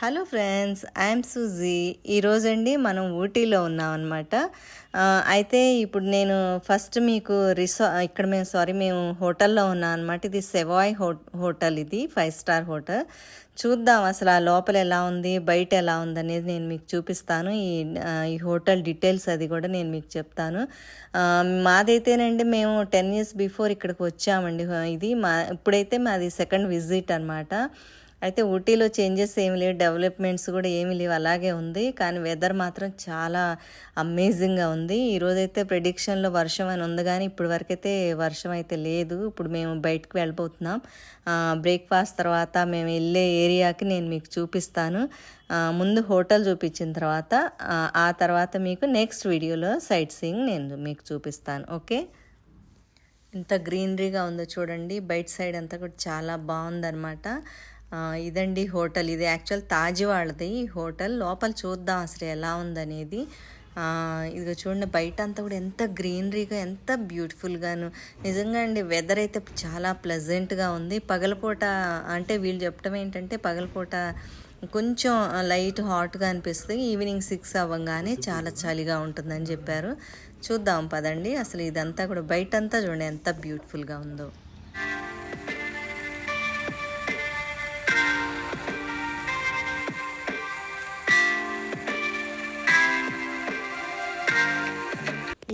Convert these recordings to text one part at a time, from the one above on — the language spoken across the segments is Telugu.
Hello friends, I'm Suji. ఈరోజండి మనం ఊటీలో ఉన్నామన్నమాట. అయితే ఇప్పుడు నేను ఫస్ట్ మీకు ఇక్కడ మేము హోటల్లో ఉన్నాం అనమాట. ఇది సెవాయ్ హోటల్, ఇది 5 స్టార్ హోటల్. చూద్దాం అసలు ఆ లోపల ఎలా ఉంది, బయట ఎలా ఉంది అనేది నేను మీకు చూపిస్తాను. ఈ హోటల్ డీటెయిల్స్ అది కూడా నేను మీకు చెప్తాను. మాదైతేనండి మేము 10 years బిఫోర్ ఇక్కడికి వచ్చామండి. ఇప్పుడైతే మాది సెకండ్ విజిట్ అనమాట. అయితే ఊటీలో చేంజెస్ ఏమి లేవు, డెవలప్మెంట్స్ కూడా ఏమీ లేవు, అలాగే ఉంది. కానీ వెదర్ మాత్రం చాలా అమేజింగ్గా ఉంది. ఈరోజైతే ప్రెడిక్షన్లో వర్షం అని ఉంది, కానీ ఇప్పటి వరకైతే వర్షం అయితే లేదు. ఇప్పుడు మేము బయటకు వెళ్ళిపోతున్నాం. బ్రేక్ఫాస్ట్ తర్వాత మేము వెళ్ళే ఏరియాకి నేను మీకు చూపిస్తాను. ముందు హోటల్ చూపించిన తర్వాత ఆ తర్వాత మీకు నెక్స్ట్ వీడియోలో సైట్ సీయింగ్ నేను మీకు చూపిస్తాను. ఓకే, ఎంత గ్రీనరీగా ఉందో చూడండి. బయట సైడ్ అంతా కూడా చాలా బాగుందన్నమాట. ఇదండి హోటల్. ఇది యాక్చువల్ తాజ్ వాళ్ళది ఈ హోటల్. లోపల చూద్దాం అసలు ఎలా ఉందనేది. ఇదిగో చూడండి, బయట అంతా కూడా ఎంత గ్రీనరీగా, ఎంత బ్యూటిఫుల్గాను. నిజంగా అండి వెదర్ అయితే చాలా ప్లెజెంట్గా ఉంది. పగలపూట అంటే వీళ్ళు చెప్పడం ఏంటంటే పగలపూట కొంచెం లైట్ హాట్గా అనిపిస్తుంది, ఈవినింగ్ 6 అవ్వగానే చాలా చలిగా ఉంటుందని చెప్పారు. చూద్దాం పదండి. అసలు ఇదంతా కూడా బయటంతా చూడండి ఎంత బ్యూటిఫుల్గా ఉందో.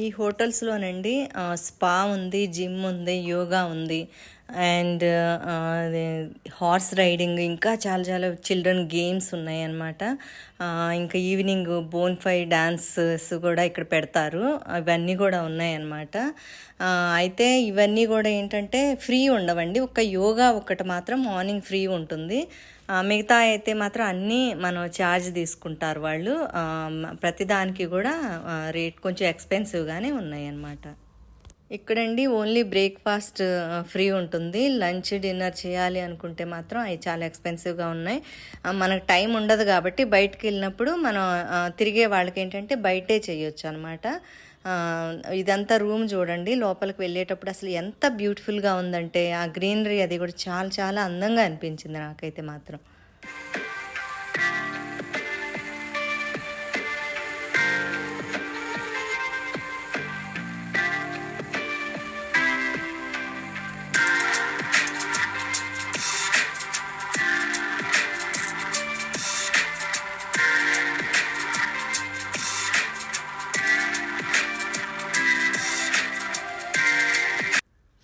ఈ హోటల్స్లోనండి స్పా ఉంది, జిమ్ ఉంది, యోగా ఉంది, అండ్ హార్స్ రైడింగ్, ఇంకా చాలా చాలా చిల్డ్రన్ గేమ్స్ ఉన్నాయి అన్నమాట. ఇంకా ఈవినింగ్ బోన్ఫై డాన్సెస్ కూడా ఇక్కడ పెడతారు. ఇవన్నీ కూడా ఉన్నాయన్నమాట. అయితే ఇవన్నీ కూడా ఏంటంటే ఫ్రీ ఉండవండి. ఒక యోగా ఒకటి మాత్రం మార్నింగ్ ఫ్రీ ఉంటుంది. మిగతా అయితే మాత్రం అన్నీ మనం ఛార్జ్ తీసుకుంటారు వాళ్ళు. ప్రతిదానికి కూడా రేట్ కొంచెం ఎక్స్పెన్సివ్గానే ఉన్నాయి అన్నమాట. ఇక్కడండి ఓన్లీ బ్రేక్ఫాస్ట్ ఫ్రీ ఉంటుంది. లంచ్ డిన్నర్ చేయాలి అనుకుంటే మాత్రం అవి చాలా ఎక్స్పెన్సివ్గా ఉన్నాయి. మనకు టైం ఉండదు కాబట్టి బయటకు వెళ్ళినప్పుడు మనం తిరిగే వాళ్ళకి ఏంటంటే బయటే చేయొచ్చు అనమాట. ఇదంతా రూమ్ చూడండి. లోపలికి వెళ్ళేటప్పుడు అసలు ఎంత బ్యూటిఫుల్గా ఉందంటే ఆ గ్రీనరీ అది కూడా చాలా చాలా అందంగా అనిపించింది నాకైతే మాత్రం.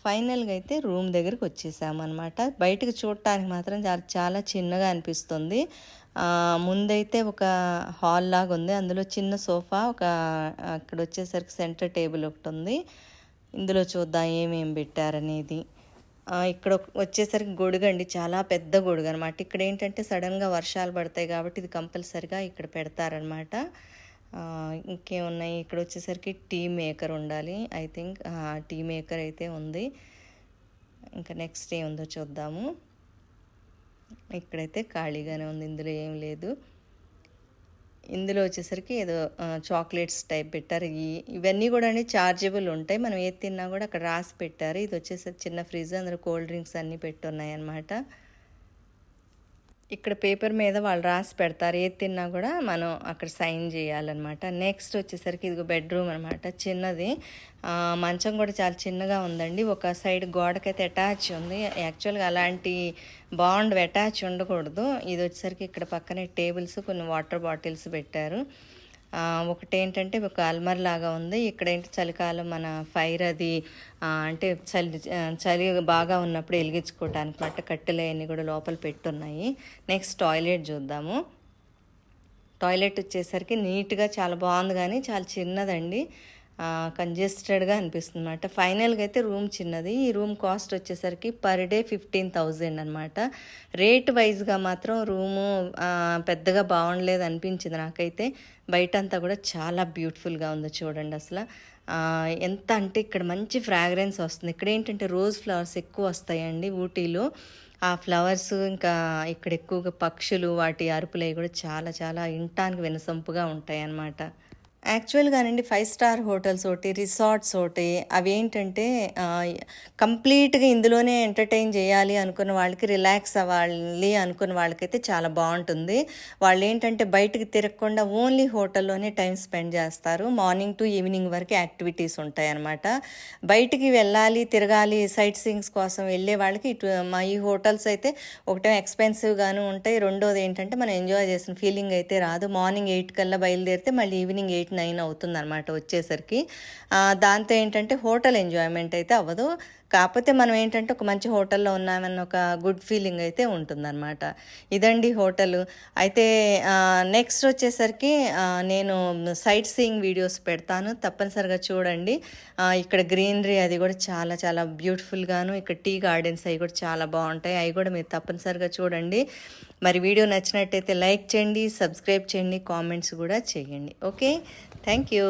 ఫైనల్గా అయితే రూమ్ దగ్గరికి వచ్చేసామన్నమాట. బయటకు చూడటానికి మాత్రం చాలా చాలా చిన్నగా అనిపిస్తుంది. ముందైతే ఒక హాల్ లాగా ఉంది, అందులో చిన్న సోఫా, అక్కడ వచ్చేసరికి సెంటర్ టేబుల్ ఒకటి ఉంది. ఇందులో చూద్దాం ఏమేమి పెట్టారనేది. ఇక్కడ వచ్చేసరికి గొడుగు అండి, చాలా పెద్ద గొడుగు అనమాట. ఇక్కడ ఏంటంటే సడన్గా వర్షాలు పడతాయి కాబట్టి ఇది కంపల్సరిగా ఇక్కడ పెడతారనమాట. ఇంకేమున్నాయి ఇక్కడ వచ్చేసరికి టీ మేకర్ ఉండాలి, ఐ థింక్ టీ మేకర్ అయితే ఉంది. ఇంకా నెక్స్ట్ ఏముందో చూద్దాము. ఇక్కడైతే ఖాళీగానే ఉంది, ఇందులో ఏం లేదు. ఇందులో వచ్చేసరికి ఏదో చాక్లెట్స్ టైప్ పెట్టారు. ఇవన్నీ కూడా చార్జబుల్ ఉంటాయి, మనం ఏది తిన్నా కూడా అక్కడ రాసి పెట్టారు. ఇది వచ్చేసరికి చిన్న ఫ్రిడ్జ్, అందులో కోల్డ్ డ్రింక్స్ అన్నీ పెట్టున్నాయి అన్నమాట. ఇక్కడ పేపర్ మీద వాళ్ళు రాసి పెడతారు, ఏది తిన్నా కూడా మనం అక్కడ సైన్ చేయాలన్నమాట. నెక్స్ట్ వచ్చేసరికి ఇదిగో బెడ్రూమ్ అనమాట, చిన్నది. మంచం కూడా చాలా చిన్నగా ఉందండి. ఒక సైడ్ గోడకైతే అటాచ్ ఉంది. యాక్చువల్గా అలాంటి బాండ్ అటాచ్ ఉండకూడదు. ఇది వచ్చేసరికి ఇక్కడ పక్కనే టేబుల్స్, కొన్ని వాటర్ బాటిల్స్ పెట్టారు. ఒకటి ఏంటంటే ఒక అల్మర్ లాగా ఉంది. ఇక్కడ ఏంటి చలికాలం మన ఫైర్ అది అంటే చలి బాగా ఉన్నప్పుడు వెలిగించుకోవటానికి మాట కట్టెలు అన్నీ కూడా లోపల పెట్టున్నాయి. నెక్స్ట్ టాయిలెట్ చూద్దాము. టాయిలెట్ వచ్చేసరికి నీట్గా చాలా బాగుంది, కానీ చాలా చిన్నదండి, కంజెస్టెడ్గా అనిపిస్తుంది అనమాట. ఫైనల్గా అయితే రూమ్ చిన్నది. ఈ రూమ్ కాస్ట్ వచ్చేసరికి పర్ డే 15,000 అనమాట. రేట్ వైజ్గా మాత్రం రూము పెద్దగా బాగుండలేదు అనిపించింది నాకైతే. బయట అంతా కూడా చాలా బ్యూటిఫుల్గా ఉంది చూడండి. అసలు ఎంత అంటే ఇక్కడ మంచి ఫ్రాగ్రెన్స్ వస్తుంది. ఇక్కడ ఏంటంటే రోజ్ ఫ్లవర్స్ ఎక్కువ వస్తాయండి ఊటీలో. ఆ ఫ్లవర్స్ ఇంకా ఇక్కడ ఎక్కువగా పక్షులు వాటి అరుపులవి కూడా చాలా చాలా వినటానికి వినసొంపుగా ఉంటాయి అన్నమాట. యాక్చువల్‌గానండి 5 స్టార్ హోటల్స్ ఒకటి, రిసార్ట్స్ ఒకటి అవేంటంటే కంప్లీట్‌గా ఇందులోనే ఎంటర్‌టైన్ చేయాలి అనుకున్న వాళ్ళకి, రిలాక్స్ అవ్వాలి అనుకున్న వాళ్ళకైతే చాలా బావుంటుంది. వాళ్ళేంటంటే బయటికి తిరగకుండా ఓన్లీ హోటల్‌లోనే టైమ్ స్పెండ్ చేస్తారు. మార్నింగ్ టు ఈవినింగ్ వరకు యాక్టివిటీస్ ఉంటాయన్నమాట. బయటికి వెళ్ళాలి, తిరగాలి, సైట్ సీయింగ్స్ కోసం వెళ్ళే వాళ్ళకి ఈ హోటల్స్ అయితే ఒకటేమో ఎక్స్‌పెన్సివ్‌గాను ఉంటాయి. రెండోది ఏంటంటే మనం ఎంజాయ్ చేసిన ఫీలింగ్ అయితే రాదు. మార్నింగ్ 8 కల్లా బయలుదేరితే మళ్ళీ ఈవినింగ్ 8, 9 అవుతుందనమాట వచ్చేసరికి. దాంతో ఏంటంటే హోటల్ ఎంజాయ్మెంట్ అయితే అవ్వదు. కాకపోతే మనం ఏంటంటే ఒక మంచి హోటల్లో ఉన్నామన్న ఒక గుడ్ ఫీలింగ్ అయితే ఉంటుందన్నమాట. ఇదండి హోటలు. అయితే నెక్స్ట్ వచ్చేసరికి నేను సైట్ సీయింగ్ వీడియోస్ పెడతాను, తప్పనిసరిగా చూడండి. ఇక్కడ గ్రీనరీ అది కూడా చాలా చాలా బ్యూటిఫుల్గాను, ఇక్కడ టీ గార్డెన్స్ అవి కూడా చాలా బాగుంటాయి. అవి కూడా మీరు తప్పనిసరిగా చూడండి. మరి వీడియో నచ్చినట్టయితే లైక్ చేయండి, సబ్స్క్రైబ్ చేయండి, కామెంట్స్ కూడా చేయండి. Okay, thank you.